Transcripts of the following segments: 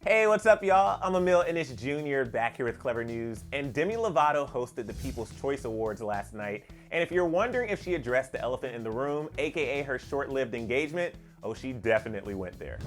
Hey, what's up, y'all? I'm Emil Ennis Jr. back here with Clever News, and Demi Lovato hosted the People's Choice Awards last night. And if you're wondering if she addressed the elephant in the room, aka her short-lived engagement, oh, she definitely went there.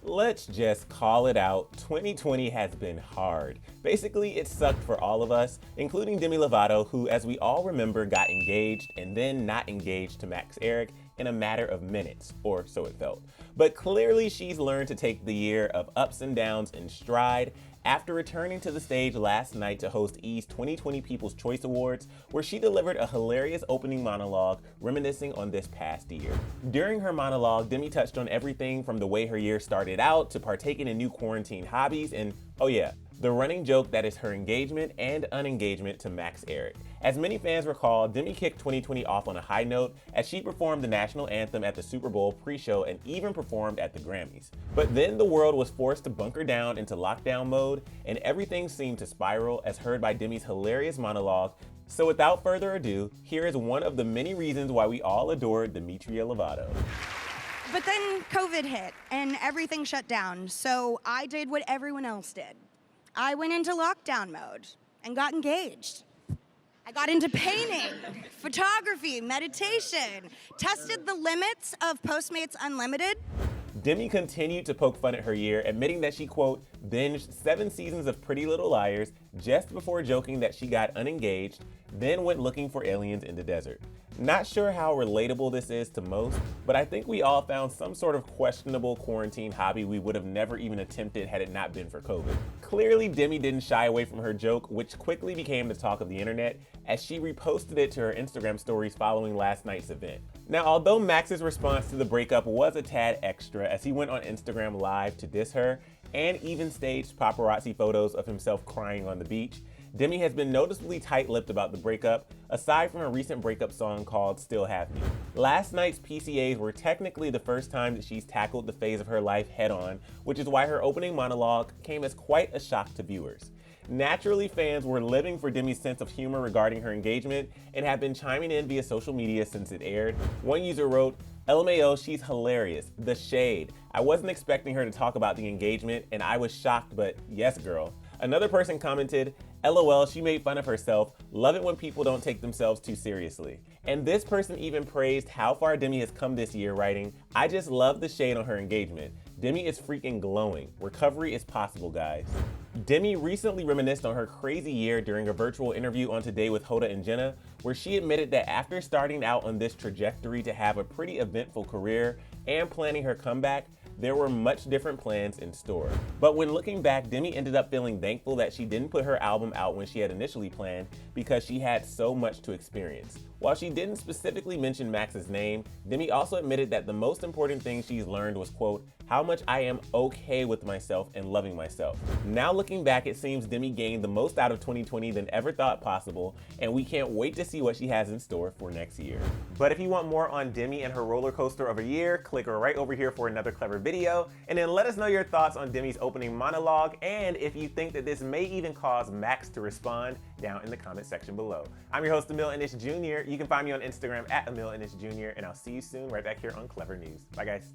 Let's just call it out. 2020 has been hard. Basically, it sucked for all of us, including Demi Lovato, who, as we all remember, got engaged and then not engaged to Max Eric in a matter of minutes, or so it felt. But clearly, she's learned to take the year of ups and downs in stride after returning to the stage last night to host E's 2020 People's Choice Awards, where she delivered a hilarious opening monologue reminiscing on this past year. During her monologue, Demi touched on everything from the way her year started out to partaking in new quarantine hobbies and, oh yeah, the running joke that is her engagement and unengagement to Max Eric. As many fans recall, Demi kicked 2020 off on a high note as she performed the national anthem at the Super Bowl pre-show and even performed at the Grammys. But then the world was forced to bunker down into lockdown mode and everything seemed to spiral as heard by Demi's hilarious monologue. So without further ado, here is one of the many reasons why we all adored Demetria Lovato. But then COVID hit and everything shut down, so I did what everyone else did. I went into lockdown mode and got engaged. I got into painting, photography, meditation, tested the limits of Postmates Unlimited. Demi continued to poke fun at her year, admitting that she, quote, binged 7 seasons of Pretty Little Liars just before joking that she got unengaged, then went looking for aliens in the desert. Not sure how relatable this is to most, but I think we all found some sort of questionable quarantine hobby we would have never even attempted had it not been for COVID. Clearly, Demi didn't shy away from her joke, which quickly became the talk of the internet as she reposted it to her Instagram stories following last night's event. Now, although Max's response to the breakup was a tad extra as he went on Instagram Live to diss her and even staged paparazzi photos of himself crying on the beach, Demi has been noticeably tight-lipped about the breakup, aside from a recent breakup song called Still Have Me. Last night's PCAs were technically the first time that she's tackled the phase of her life head-on, which is why her opening monologue came as quite a shock to viewers. Naturally, fans were living for Demi's sense of humor regarding her engagement and have been chiming in via social media since it aired. One user wrote, LMAO, she's hilarious. The shade. I wasn't expecting her to talk about the engagement and I was shocked, but yes, girl. Another person commented, LOL, she made fun of herself. Love it when people don't take themselves too seriously. And this person even praised how far Demi has come this year, writing, I just love the shade on her engagement. Demi is freaking glowing. Recovery is possible, guys. Demi recently reminisced on her crazy year during a virtual interview on Today with Hoda and Jenna, where she admitted that after starting out on this trajectory to have a pretty eventful career and planning her comeback, there were much different plans in store. But when looking back, Demi ended up feeling thankful that she didn't put her album out when she had initially planned because she had so much to experience. While she didn't specifically mention Max's name, Demi also admitted that the most important thing she's learned was, quote, how much I am okay with myself and loving myself. Now looking back, it seems Demi gained the most out of 2020 than ever thought possible, and we can't wait to see what she has in store for next year. But if you want more on Demi and her roller coaster of a year, click right over here for another clever video, and then let us know your thoughts on Demi's opening monologue, and if you think that this may even cause Max to respond down in the comment section below. I'm your host, Emil Ennis Jr. You can find me on Instagram at Emil Ennis Jr., and I'll see you soon right back here on Clever News. Bye, guys.